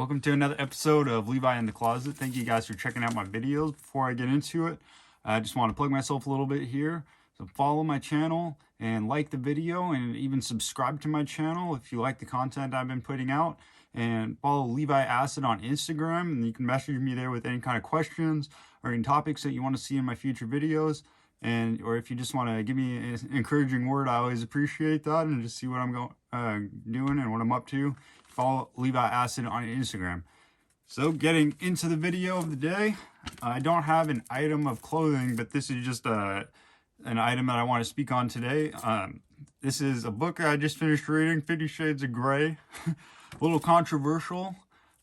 Welcome to another episode of Levi in the Closet. Thank you guys for checking out my videos. Before I get into it, I just want to plug myself a little bit here. So follow my channel and like the video and even subscribe to my channel if you like the content I've been putting out. And follow Levi Acid on Instagram, and you can message me there with any kind of questions or any topics that you want to see in my future videos. And or if you just want to give me an encouraging word, I always appreciate that, and just see what I'm doing and what I'm up to. Follow Levi Acid on Instagram. So getting into the video of the day, I don't have an item of clothing, but this is just an item that I want to speak on today. This is a book I just finished reading, 50 Shades of Grey. A little controversial.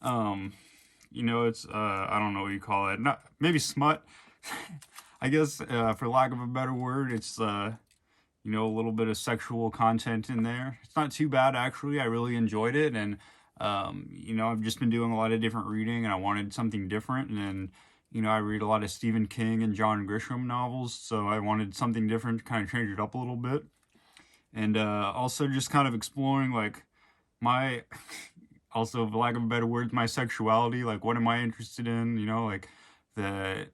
It's I don't know what you call it. Not maybe smut. I guess for lack of a better word, it's a little bit of sexual content in there. It's not too bad, actually. I really enjoyed it, and I've just been doing a lot of different reading, and I wanted something different. And I read a lot of Stephen King and John Grisham novels, so I wanted something different to kind of change it up a little bit. And also just kind of exploring like my, also for lack of a better word, my sexuality. Like, what am I interested in? Like the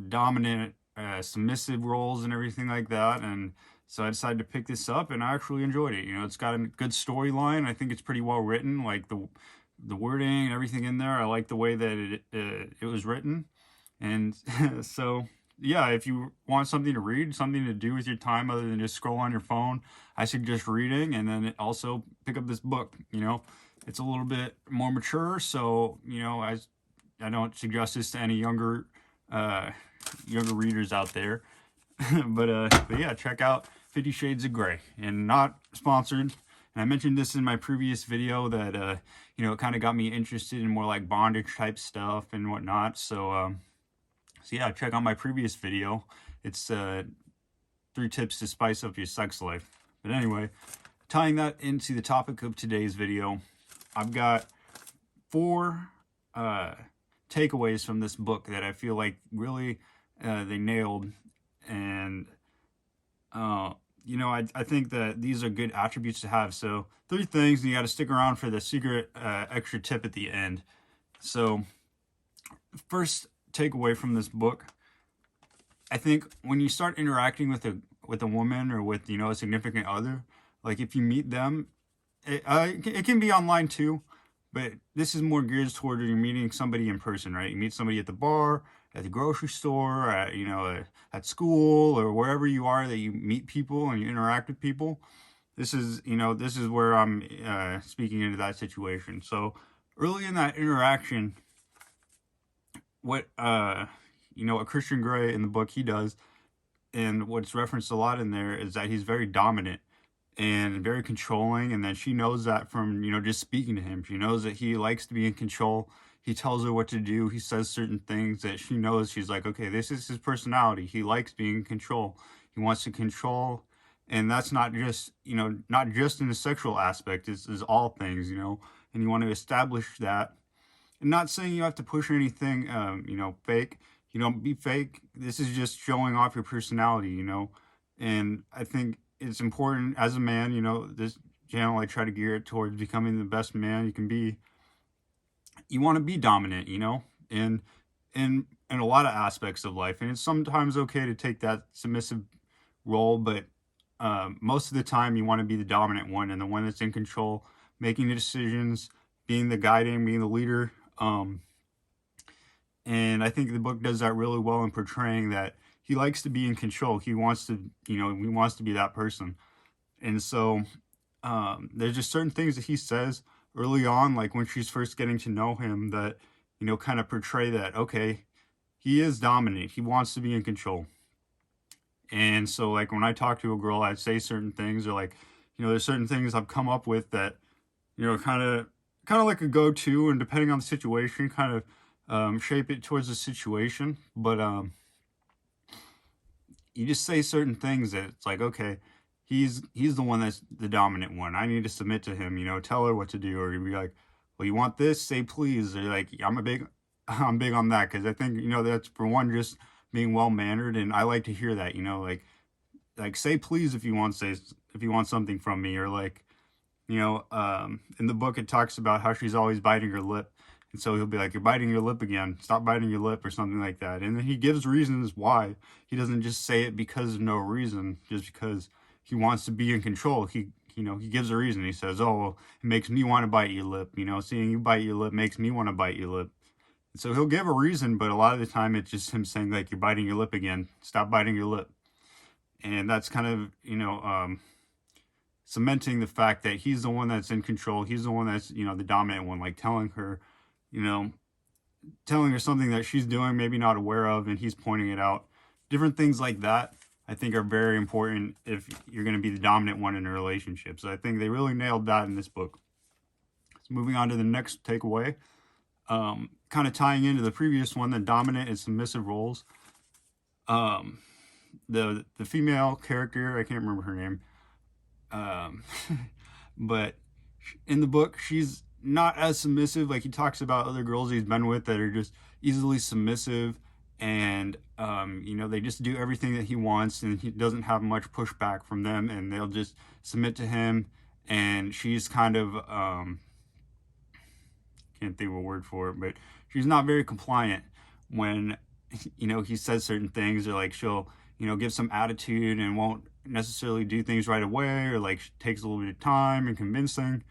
dominant, submissive roles and everything like that. And so I decided to pick this up, and I actually enjoyed it. It's got a good storyline. I think it's pretty well written. Like the wording and everything in there, I like the way that it was written. And so yeah, if you want something to read, something to do with your time other than just scroll on your phone, I suggest reading. And then also pick up this book. It's a little bit more mature, so I don't suggest this to any younger readers out there. but yeah, check out 50 Shades of Grey. And not sponsored. And I mentioned this in my previous video that it kind of got me interested in more like bondage type stuff and whatnot. So yeah, check out my previous video. It's 3 tips to spice up your sex life. But anyway, tying that into the topic of today's video, I've got 4 takeaways from this book that I feel like really they nailed. And I think that these are good attributes to have. So 3 things, and you got to stick around for the secret extra tip at the end. So first takeaway from this book, I think when you start interacting with a woman or with a significant other, like if you meet them, it can be online too, but this is more geared toward you're meeting somebody in person, right? You meet somebody at the bar, at the grocery store, at school, or wherever you are that you meet people and you interact with people. This is where I'm speaking into that situation. So early in that interaction, what Christian Grey in the book he does, and what's referenced a lot in there, is that he's very dominant and very controlling, and then she knows that from just speaking to him. She knows that he likes to be in control. He tells her what to do. He says certain things that she knows. She's like, okay, this is his personality. He likes being in control. He wants to control, and that's not just not just in the sexual aspect. It's all things, and you want to establish that. And not saying you have to push anything, fake. Be fake. This is just showing off your personality, And I think it's important as a man, this channel, I try to gear it towards becoming the best man you can be. You want to be dominant, in a lot of aspects of life. And it's sometimes okay to take that submissive role, but most of the time you want to be the dominant one and the one that's in control, making the decisions, being the guiding, being the leader. And I think the book does that really well in portraying that he likes to be in control. He wants to, he wants to be that person. And so there's just certain things that he says early on, like when she's first getting to know him, that, kind of portray that, okay, he is dominant. He wants to be in control. And so like when I talk to a girl, I'd say certain things, or like, there's certain things I've come up with that, kind of like a go-to, and depending on the situation, kind of shape it towards the situation. But you just say certain things that it's like, okay, he's the one that's the dominant one. I need to submit to him, tell her what to do. Or you'd be like, well, you want this? Say please. Or like, I'm big on that, because I think, that's, for one, just being well-mannered, and I like to hear that, like say please if you want something from me, or like, In the book, it talks about how she's always biting her lip. And so he'll be like, "You're biting your lip again. Stop biting your lip," or something like that. And then he gives reasons why. He doesn't just say it because of no reason, just because he wants to be in control. He gives a reason. He says, "Oh, well, it makes me want to bite your lip. Seeing you bite your lip makes me want to bite your lip." And so he'll give a reason, but a lot of the time it's just him saying, like, "You're biting your lip again. Stop biting your lip." And that's kind of, cementing the fact that he's the one that's in control. He's the one that's, the dominant one, like you know, telling her something that she's doing, maybe not aware of, and he's pointing it out. Different things like that, I think, are very important if you're going to be the dominant one in a relationship. So I think they really nailed that in this book. So moving on to the next takeaway, kind of tying into the previous one, the dominant and submissive roles. The female character, I can't remember her name, but in the book, she's not as submissive. Like, he talks about other girls he's been with that are just easily submissive, and they just do everything that he wants, and he doesn't have much pushback from them, and they'll just submit to him. And she's kind of can't think of a word for it, but she's not very compliant when he says certain things, or like she'll give some attitude and won't necessarily do things right away, or like takes a little bit of time and convincing.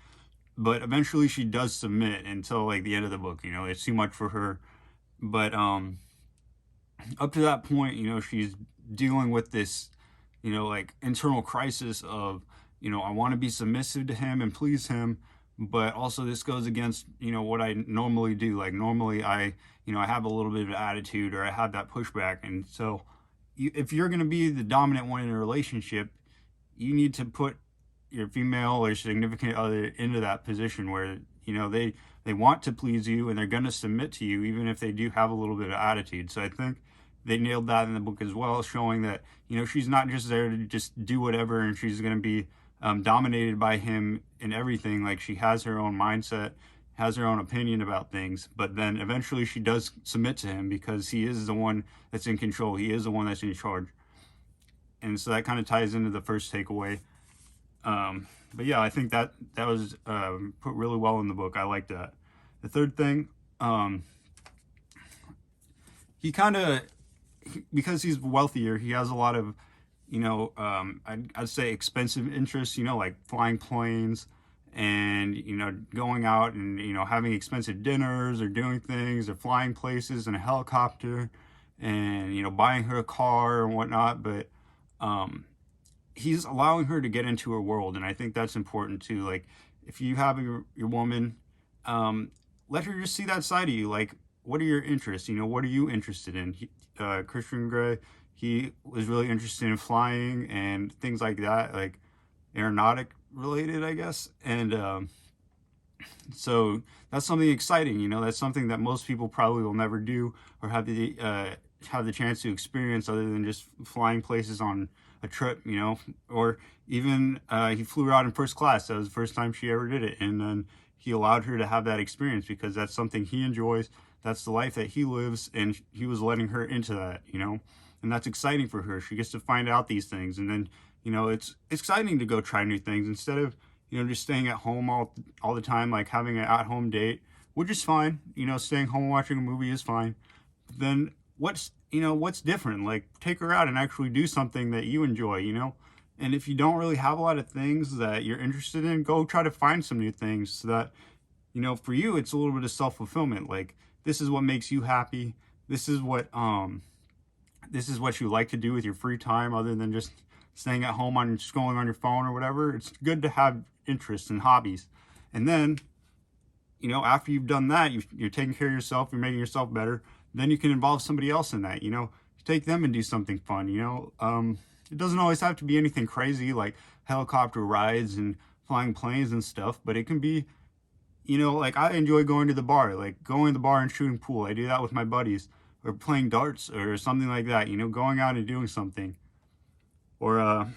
But eventually she does submit until like the end of the book. It's too much for her. But up to that point, she's dealing with this, like internal crisis of, I want to be submissive to him and please him, but also this goes against, what I normally do. Like, normally I have a little bit of attitude, or I have that pushback. And so if you're going to be the dominant one in a relationship, you need to put your female or significant other into that position where, they want to please you, and they're going to submit to you, even if they do have a little bit of attitude. So I think they nailed that in the book as well, showing that, she's not just there to just do whatever, and she's going to be dominated by him in everything. Like, she has her own mindset, has her own opinion about things, but then eventually she does submit to him because he is the one that's in control. He is the one that's in charge. And so that kind of ties into the first takeaway. But yeah, I think that was put really well in the book. I like that. The third thing, he kind of, because he's wealthier, he has a lot of, I'd say expensive interests, like flying planes, and, going out and, having expensive dinners, or doing things, or flying places in a helicopter, and, buying her a car and whatnot. But he's allowing her to get into her world, and I think that's important too. Like, if you have your woman, let her just see that side of you. Like, what are your interests? What are you interested in? Christian Grey, he was really interested in flying and things like that, like aeronautic related, I guess. And so that's something exciting. That's something that most people probably will never do, or have the chance to experience, other than just flying places on a trip, or even he flew her out in first class. That was the first time she ever did it, and then he allowed her to have that experience because that's something he enjoys. That's the life that he lives, and he was letting her into that, and that's exciting for her. She gets to find out these things, and then, it's exciting to go try new things instead of, just staying at home all the time, like having an at-home date, which is fine. Staying home watching a movie is fine. But then what's different? Like, take her out and actually do something that you enjoy, And if you don't really have a lot of things that you're interested in, go try to find some new things, so that, for you, it's a little bit of self-fulfillment. Like, this is what makes you happy. This is what you like to do with your free time, other than just staying at home on scrolling on your phone or whatever. It's good to have interests and hobbies. And then, after you've done that, you're taking care of yourself, you're making yourself better, then you can involve somebody else in that. Take them and do something fun. It doesn't always have to be anything crazy like helicopter rides and flying planes and stuff, but it can be, like, I enjoy going to the bar, like going to the bar and shooting pool. I do that with my buddies, or playing darts or something like that, going out and doing something. Or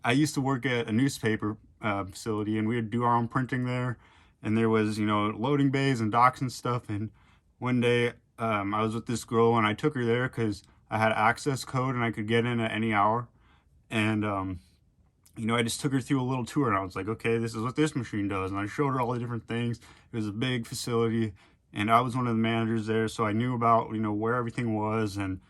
I used to work at a newspaper facility, and we would do our own printing there, and there was, loading bays and docks and stuff. And one day I was with this girl, and I took her there because I had access code and I could get in at any hour. And you know, I just took her through a little tour, and I was like, okay, this is what this machine does. And I showed her all the different things. It was a big facility, and I was one of the managers there, so I knew about, you know, where everything was. And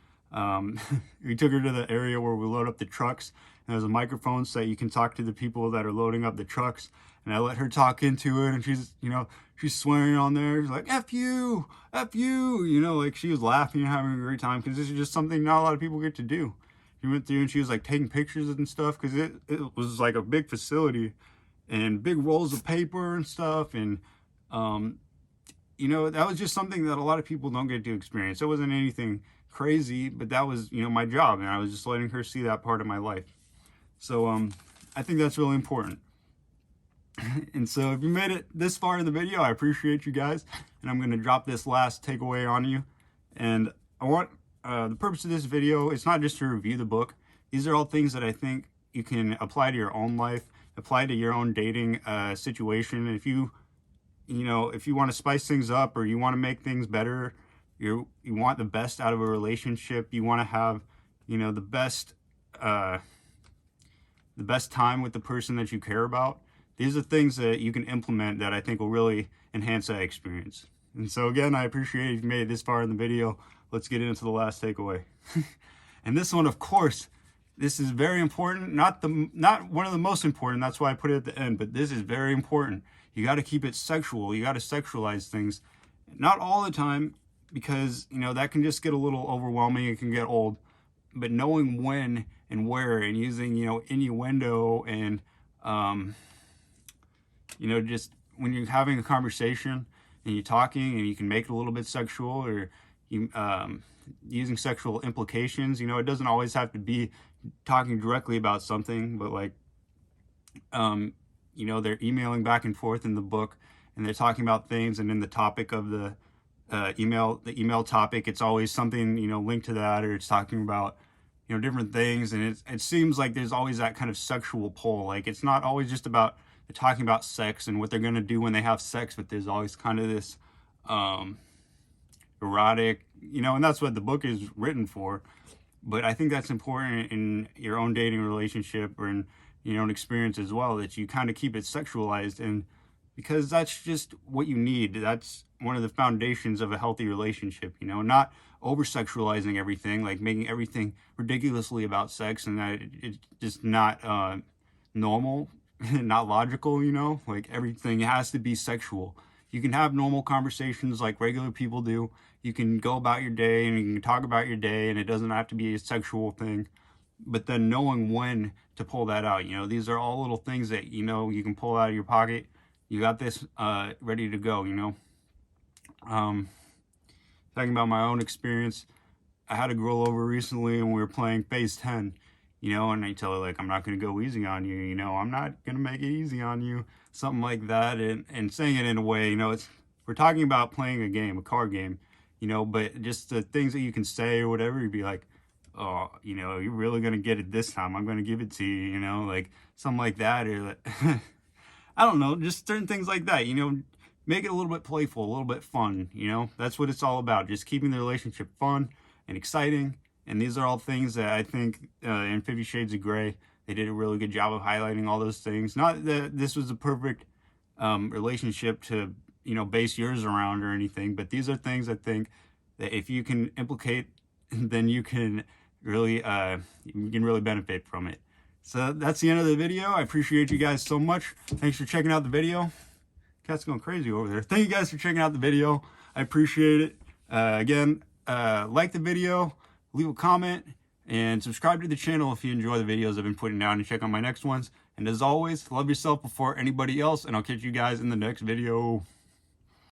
we took her to the area where we load up the trucks, and there's a microphone so that you can talk to the people that are loading up the trucks. And I let her talk into it, and she's, you know, she's swearing on there. She's like, F you, you know, like she was laughing and having a great time, because this is just something not a lot of people get to do. She went through and she was like taking pictures and stuff, because it was like a big facility and big rolls of paper and stuff. And, you know, that was just something that a lot of people don't get to experience. It wasn't anything crazy, but that was, you know, my job. And I was just letting her see that part of my life. So I think that's really important. And so if you made it this far in the video, I appreciate you guys. And I'm going to drop this last takeaway on you. And I want... the purpose of this video, it's not just to review the book. These are all things that I think you can apply to your own life, apply to your own dating situation. If you know, if you want to spice things up, or you want to make things better, you want the best out of a relationship, you want to have, you know, the best time with the person that you care about. These are things that you can implement that I think will really enhance that experience. And so again, I appreciate if you made it this far in the video. Let's get into the last takeaway. And this one, of course, this is very important. Not one of the most important. That's why I put it at the end. But this is very important. You got to keep it sexual. You got to sexualize things. Not all the time, because, you know, that can just get a little overwhelming. It can get old. But knowing when and where, and using, you know, innuendo, and, you know, just when you're having a conversation and you're talking, and you can make it a little bit sexual, or you, using sexual implications. You know, it doesn't always have to be talking directly about something, but like, you know, they're emailing back and forth in the book, and they're talking about things, and in the topic of the email topic, it's always something, you know, linked to that, or it's talking about, you know, different things. And it seems like there's always that kind of sexual pull. Like, it's not always just about talking about sex and what they're going to do when they have sex, but there's always kind of this erotic, you know, and that's what the book is written for. But I think that's important in your own dating relationship, or in your own experience as well, that you kind of keep it sexualized. And because that's just what you need. That's one of the foundations of a healthy relationship, you know, not over sexualizing everything, like making everything ridiculously about sex, and that it's just not normal, not logical, you know, like everything has to be sexual. You can have normal conversations like regular people do. You can go about your day, and you can talk about your day, and it doesn't have to be a sexual thing. But then knowing when to pull that out, you know, these are all little things that, you know, you can pull out of your pocket. You got this ready to go, you know. Talking about my own experience, I had a girl over recently, and we were playing Phase 10, you know, and I tell her, like, I'm not going to go easy on you, you know, I'm not going to make it easy on you, something like that. And saying it in a way, you know, we're talking about playing a game, a card game, you know, but just the things that you can say or whatever, you'd be like, oh, you know, you're really going to get it this time, I'm going to give it to you, you know, like something like that. Or like, I don't know, just certain things like that, you know, make it a little bit playful, a little bit fun, you know, that's what it's all about, just keeping the relationship fun and exciting. And these are all things that I think in 50 Shades of Grey, they did a really good job of highlighting all those things. Not that this was a perfect relationship to, you know, base yours around or anything, but these are things I think that if you can implicate, then you can really benefit from it. So that's the end of the video. I appreciate you guys so much. Thanks for checking out the video. Cat's going crazy over there. Thank you guys for checking out the video. I appreciate it. Again, like the video, leave a comment, and subscribe to the channel if you enjoy the videos I've been putting down, and check out my next ones. And as always, love yourself before anybody else, and I'll catch you guys in the next video.